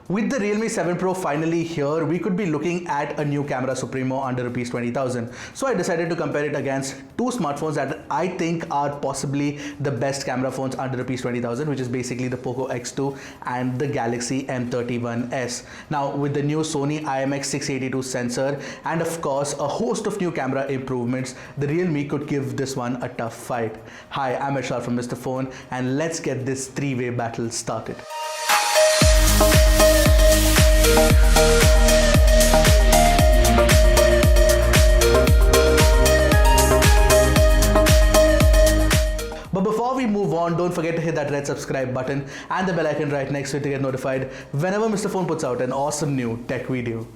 With the Realme 7 Pro finally here, we could be looking at a new camera supremo under rupees 20,000. So I decided to compare it against two smartphones that I think are possibly the best camera phones under rupees 20,000, which is basically the Poco X2 and the Galaxy M31s. Now with the new Sony IMX682 sensor and of course a host of new camera improvements, the Realme could give this one a tough fight. Hi, I'm Ershad from Mr. Phone, and let's get this three-way battle started. But before we move on, don't forget to hit that red subscribe button and the bell icon right next to it to get notified whenever Mr. Phone puts out an awesome new tech video.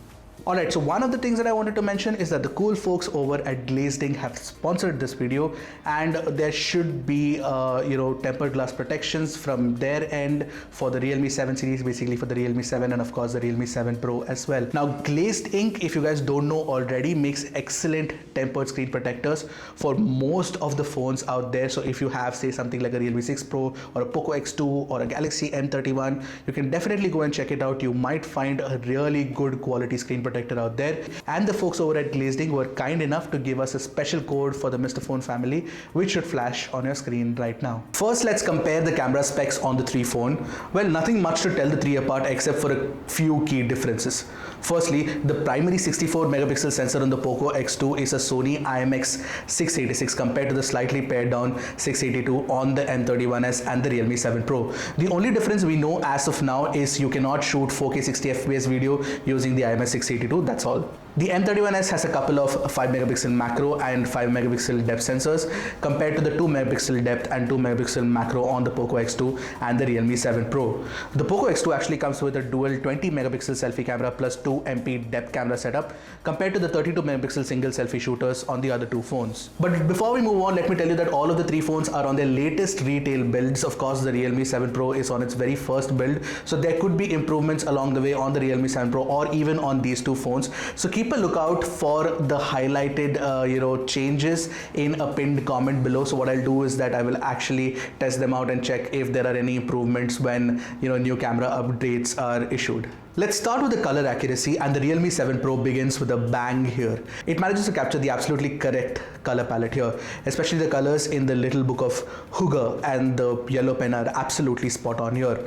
Alright, so one of the things that I wanted to mention is that the cool folks over at Glazed Ink have sponsored this video, and there should be tempered glass protections from their end for the Realme 7 series, basically for the Realme 7 and of course the Realme 7 Pro as well. Now Glazed Ink, if you guys don't know already, makes excellent tempered screen protectors for most of the phones out there. So if you have, say, something like a Realme 6 Pro or a Poco X2 or a Galaxy M31, you can definitely go and check it out. You might find a really good quality screen protector out there, and the folks over at Glazed Ink were kind enough to give us a special code for the Mr. Phone family, which should flash on your screen right now. First, let's compare the camera specs on the three phone. Well, nothing much to tell the three apart except for a few key differences. Firstly, the primary 64 megapixel sensor on the Poco X2 is a Sony IMX686 compared to the slightly pared down 682 on the M31s and the Realme 7 Pro. The only difference we know as of now is you cannot shoot 4K 60 FPS video using the IMX682, that's all. The M31s has a couple of 5 megapixel macro and 5 megapixel depth sensors compared to the 2 megapixel depth and 2 megapixel macro on the Poco X2 and the Realme 7 Pro. The Poco X2 actually comes with a dual 20 megapixel selfie camera plus 2 MP depth camera setup compared to the 32 megapixel single selfie shooters on the other two phones. But before we move on, let me tell you that all of the three phones are on their latest retail builds. Of course, the Realme 7 Pro is on its very first build, so there could be improvements along the way on the Realme 7 Pro or even on these two phones. So keep a lookout for the highlighted changes in a pinned comment below. So what I'll do is that I will actually test them out and check if there are any improvements when new camera updates are issued. Let's start with the color accuracy, and the Realme 7 Pro begins with a bang here. It manages to capture the absolutely correct color palette here, especially the colors in the little book of Hygge and the yellow pen are absolutely spot on here.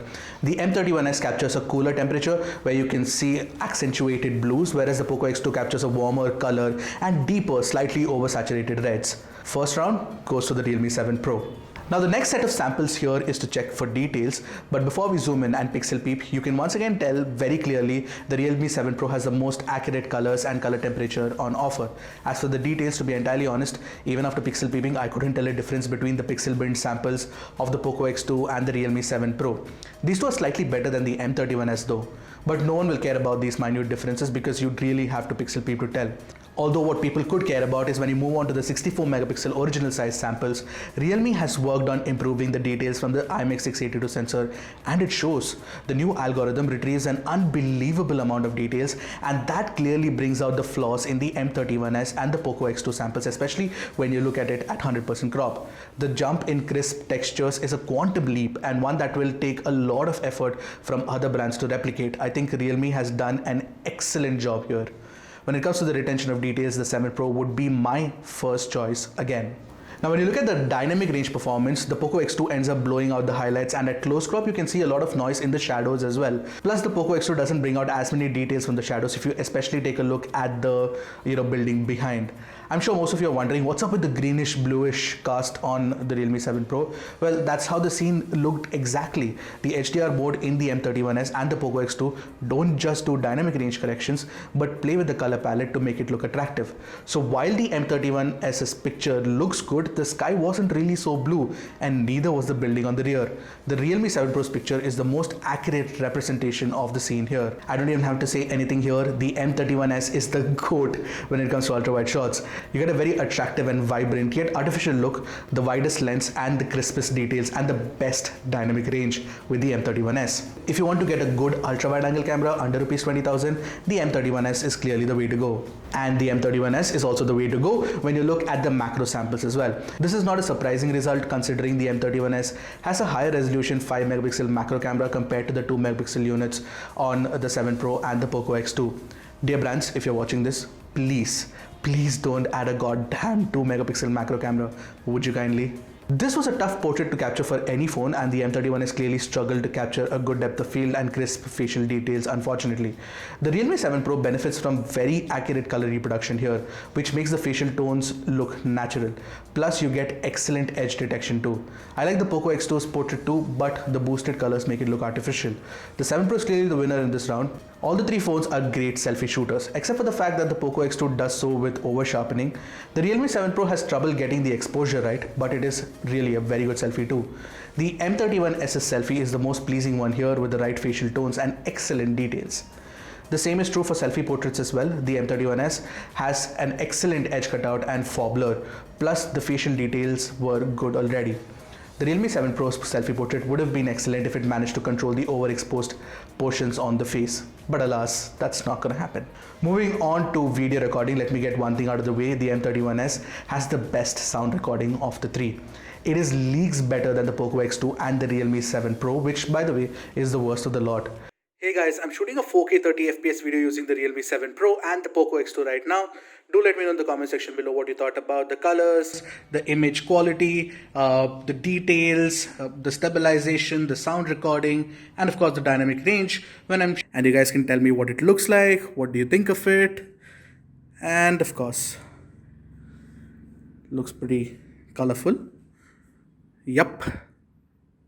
The M31s captures a cooler temperature where you can see accentuated blues, whereas the Poco X2 captures a warmer color and deeper, slightly oversaturated reds. First round goes to the Realme 7 Pro. Now the next set of samples here is to check for details, but before we zoom in and pixel peep, you can once again tell very clearly the Realme 7 Pro has the most accurate colors and color temperature on offer. As for the details, to be entirely honest, even after pixel peeping, I couldn't tell a difference between the pixel binned samples of the Poco X2 and the Realme 7 Pro. These two are slightly better than the M31s though, but no one will care about these minute differences because you'd really have to pixel peep to tell. Although what people could care about is when you move on to the 64 megapixel original size samples, Realme has worked on improving the details from the IMX682 sensor, and it shows. The new algorithm retrieves an unbelievable amount of details, and that clearly brings out the flaws in the M31s and the Poco X2 samples, especially when you look at it at 100% crop. The jump in crisp textures is a quantum leap and one that will take a lot of effort from other brands to replicate. I think Realme has done an excellent job here. When it comes to the retention of details, the 7 Pro would be my first choice again. Now when you look at the dynamic range performance, the Poco X2 ends up blowing out the highlights, and at close crop you can see a lot of noise in the shadows as well. Plus the Poco X2 doesn't bring out as many details from the shadows if you especially take a look at the building behind. I'm sure most of you are wondering what's up with the greenish bluish cast on the Realme 7 Pro. Well, that's how the scene looked exactly. The HDR mode in the M31s and the Poco X2 don't just do dynamic range corrections but play with the color palette to make it look attractive. So while the M31s's picture looks good, the sky wasn't really so blue, and neither was the building on the rear. The Realme 7 Pro's picture is the most accurate representation of the scene here. I don't even have to say anything here. The M31s is the GOAT when it comes to ultra wide shots. You get a very attractive and vibrant yet artificial look, the widest lens and the crispest details and the best dynamic range with the M31s. If you want to get a good ultra-wide angle camera under Rs 20,000, the M31s is clearly the way to go. And the M31s is also the way to go when you look at the macro samples as well. This is not a surprising result considering the M31s has a higher resolution 5 megapixel macro camera compared to the 2 megapixel units on the 7 Pro and the Poco X2. Dear brands, if you're watching this, please don't add a goddamn 2 megapixel macro camera. Would you kindly? This was a tough portrait to capture for any phone, and the M31s clearly struggled to capture a good depth of field and crisp facial details, unfortunately. The Realme 7 Pro benefits from very accurate color reproduction here, which makes the facial tones look natural. Plus, you get excellent edge detection too. I like the Poco X2's portrait too, but the boosted colors make it look artificial. The 7 Pro is clearly the winner in this round. All the three phones are great selfie shooters, except for the fact that the Poco X2 does so with over sharpening. The Realme 7 Pro has trouble getting the exposure right, but it is really a very good selfie too. The M31s's selfie is the most pleasing one here with the right facial tones and excellent details. The same is true for selfie portraits as well. The M31s has an excellent edge cutout and faux blur, plus the facial details were good already. The Realme 7 Pro's selfie portrait would have been excellent if it managed to control the overexposed portions on the face. But alas, that's not going to happen. Moving on to video recording, let me get one thing out of the way. The M31s has the best sound recording of the three. It is leagues better than the Poco X2 and the Realme 7 Pro, which by the way is the worst of the lot. Hey guys, I'm shooting a 4K 30fps video using the Realme 7 Pro and the Poco X2 right now. Do let me know in the comment section below what you thought about the colors, the image quality, the details, the stabilization, the sound recording, and of course the dynamic range. And you guys can tell me what it looks like, what do you think of it, and of course, looks pretty colorful. Yup.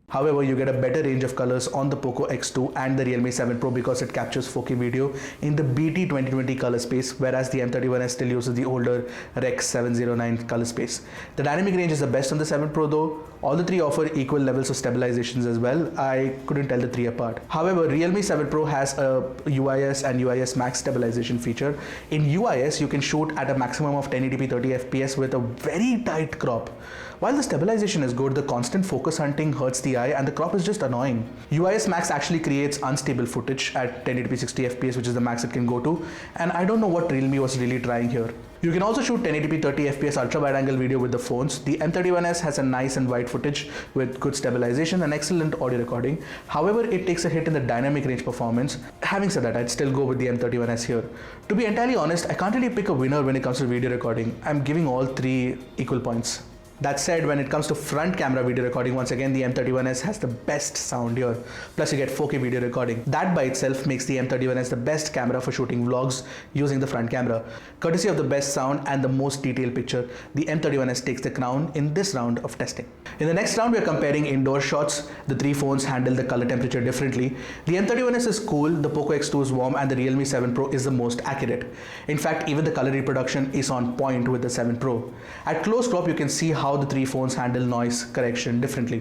However, you get a better range of colors on the Poco X2 and the Realme 7 Pro because it captures 4K video in the BT 2020 color space, whereas the M31s still uses the older Rec 709 color space. The dynamic range is the best on the 7 Pro though. All the three offer equal levels of stabilizations as well. I couldn't tell the three apart. However, Realme 7 Pro has a UIS and UIS Max stabilization feature. In UIS, you can shoot at a maximum of 1080p 30fps with a very tight crop. While the stabilization is good, the constant focus hunting hurts the eye and the crop is just annoying. UIS Max actually creates unstable footage at 1080p 60fps, which is the max it can go to, and I don't know what Realme was really trying here. You can also shoot 1080p 30fps ultra wide angle video with the phones. The M31s has a nice and wide footage with good stabilization and excellent audio recording. However, it takes a hit in the dynamic range performance. Having said that, I'd still go with the M31s here. To be entirely honest, I can't really pick a winner when it comes to video recording. I'm giving all three equal points. That said, when it comes to front camera video recording, once again the M31s has the best sound here. Plus you get 4K video recording. That by itself makes the M31s the best camera for shooting vlogs using the front camera. Courtesy of the best sound and the most detailed picture, the M31s takes the crown in this round of testing. In the next round, we are comparing indoor shots. The three phones handle the color temperature differently. The M31s is cool, the Poco X2 is warm, and the Realme 7 Pro is the most accurate. In fact, even the color reproduction is on point with the 7 Pro. At close crop, you can see how the three phones handle noise correction differently.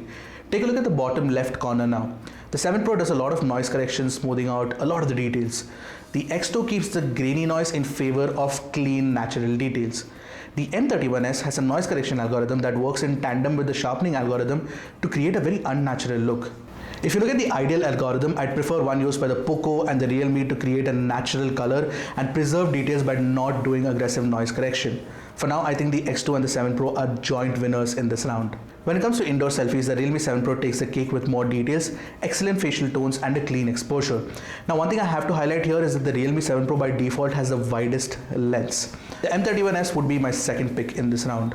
Take a look at the bottom left corner now. The 7 Pro does a lot of noise correction, smoothing out a lot of the details. The X2 keeps the grainy noise in favor of clean, natural details. The M31s has a noise correction algorithm that works in tandem with the sharpening algorithm to create a very unnatural look. If you look at the ideal algorithm, I'd prefer one used by the Poco and the Realme to create a natural color and preserve details by not doing aggressive noise correction. For now, I think the X2 and the 7 Pro are joint winners in this round. When it comes to indoor selfies, the Realme 7 Pro takes the cake with more details, excellent facial tones and a clean exposure. Now, one thing I have to highlight here is that the Realme 7 Pro by default has the widest lens. The M31s would be my second pick in this round.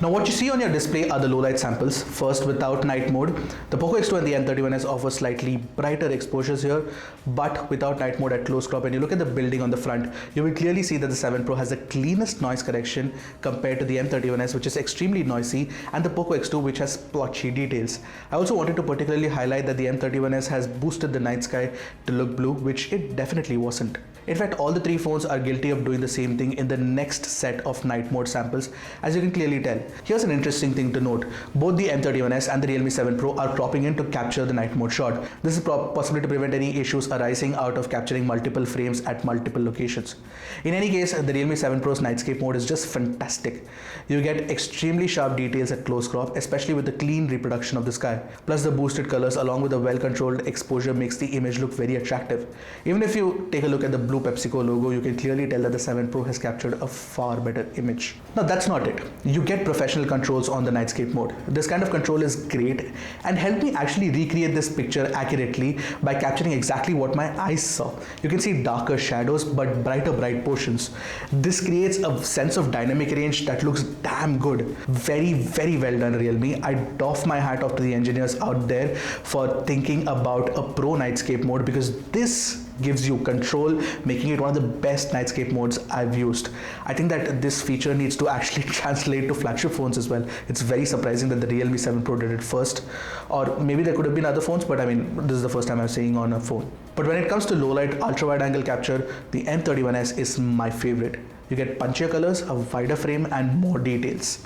Now what you see on your display are the low light samples. First, without night mode, the Poco X2 and the M31s offer slightly brighter exposures here, but without night mode at close crop. And you look at the building on the front, you will clearly see that the 7 Pro has the cleanest noise correction compared to the M31s, which is extremely noisy, and the Poco X2, which has splotchy details. I also wanted to particularly highlight that the M31s has boosted the night sky to look blue, which it definitely wasn't. In fact, all the three phones are guilty of doing the same thing in the next set of night mode samples, as you can clearly tell. instead. Here's an interesting thing to note. Both the M31s and the Realme 7 Pro are cropping in to capture the night mode shot. This is possibly to prevent any issues arising out of capturing multiple frames at multiple locations. In any case, the Realme 7 Pro's nightscape mode is just fantastic. You get extremely sharp details at close crop, especially with the clean reproduction of the sky. Plus the boosted colors along with the well-controlled exposure makes the image look very attractive. Even if you take a look at the blue PepsiCo logo, you can clearly tell that the 7 Pro has captured a far better image. Now that's not it. You get professional controls on the nightscape mode. This kind of control is great and helped me actually recreate this picture accurately by capturing exactly what my eyes saw. You can see darker shadows but bright portions. This creates a sense of dynamic range that looks damn good. Very well done, Realme. I doff my hat off to the engineers out there for thinking about a pro nightscape mode, because this gives you control, making it one of the best nightscape modes I've used. I think that this feature needs to actually translate to flagship phones as well. It's very surprising that the Realme 7 Pro did it first, or maybe there could have been other phones, but I mean, this is the first time I'm seeing on a phone. But when it comes to low light ultra wide angle capture, the M31s is my favorite. You get punchier colors, a wider frame and more details.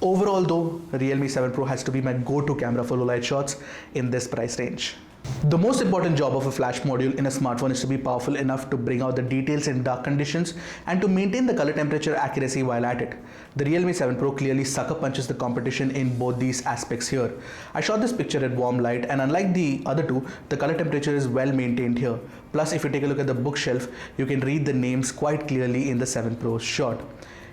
Overall though, Realme 7 Pro has to be my go-to camera for low light shots in this price range. The most important job of a flash module in a smartphone is to be powerful enough to bring out the details in dark conditions and to maintain the color temperature accuracy while at it. The Realme 7 Pro clearly sucker punches the competition in both these aspects here. I shot this picture at warm light, and unlike the other two, the color temperature is well maintained here. Plus, if you take a look at the bookshelf, you can read the names quite clearly in the 7 Pro's shot.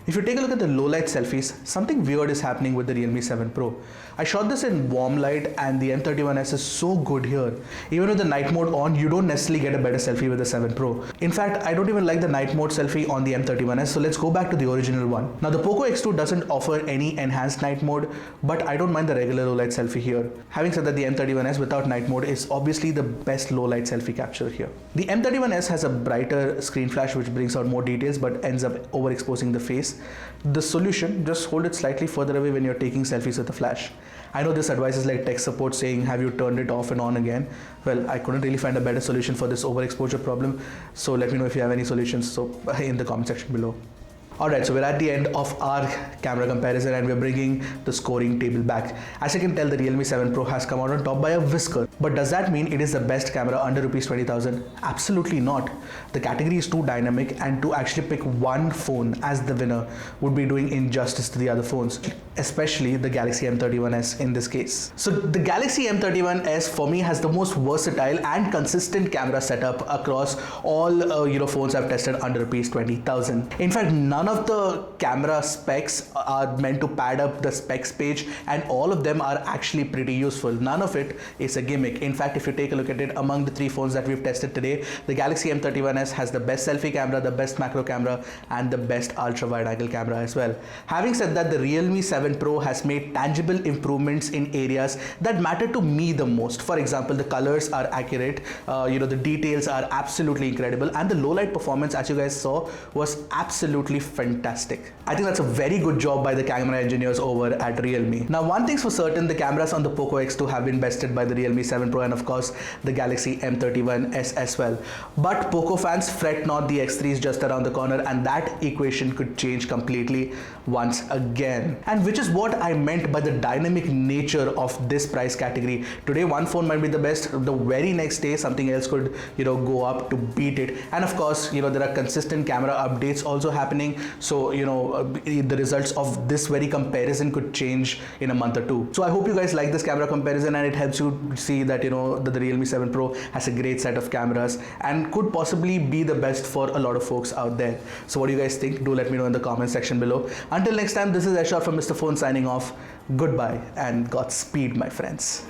If you take a look at the low light selfies, something weird is happening with the Realme 7 Pro. I shot this in warm light and the M31s is so good here. Even with the night mode on, you don't necessarily get a better selfie with the 7 Pro. In fact, I don't even like the night mode selfie on the M31s, so let's go back to the original one. Now the Poco X2 doesn't offer any enhanced night mode, but I don't mind the regular low light selfie here. Having said that, the M31s without night mode is obviously the best low light selfie capture here. The M31s has a brighter screen flash which brings out more details but ends up overexposing the face. The solution, just hold it slightly further away when you're taking selfies with the flash. I know this advice is like tech support saying, have you turned it off and on again? Well, I couldn't really find a better solution for this overexposure problem, so let me know if you have any solutions in the comment section below. Alright, so we're at the end of our camera comparison and we're bringing the scoring table back. As you can tell, the Realme 7 Pro has come out on top by a whisker. But does that mean it is the best camera under Rs 20,000? Absolutely not. The category is too dynamic, and to actually pick one phone as the winner would be doing injustice to the other phones, especially the Galaxy M31s in this case. So the Galaxy M31s for me has the most versatile and consistent camera setup across all phones I've tested under Rs 20,000. In fact, none of the camera specs are meant to pad up the specs page, and all of them are actually pretty useful. None of it is a gimmick. In fact, if you take a look at it, among the three phones that we've tested today, the Galaxy M31s has the best selfie camera, the best macro camera, and the best ultra wide angle camera as well. Having said that, the Realme 7 Pro has made tangible improvements in areas that matter to me the most. For example, the colors are accurate, the details are absolutely incredible, and the low light performance, as you guys saw, was absolutely fantastic. I think that's a very good job by the camera engineers over at Realme. Now, one thing's for certain, the cameras on the Poco X2 have been bested by the Realme 7 Pro and of course the Galaxy M31s as well. But Poco fans, fret not, the X3 is just around the corner and that equation could change completely once again. And which is what I meant by the dynamic nature of this price category. Today one phone might be the best, the very next day something else could go up to beat it. And of course, there are consistent camera updates also happening, so the results of this very comparison could change in a month or two. So I hope you guys like this camera comparison and it helps you see that that the Realme 7 Pro has a great set of cameras and could possibly be the best for a lot of folks out there. So what do you guys think? Do let me know in the comment section below. Until next time, this is Ershad from Mr. Phone signing off. Goodbye and Godspeed, my friends.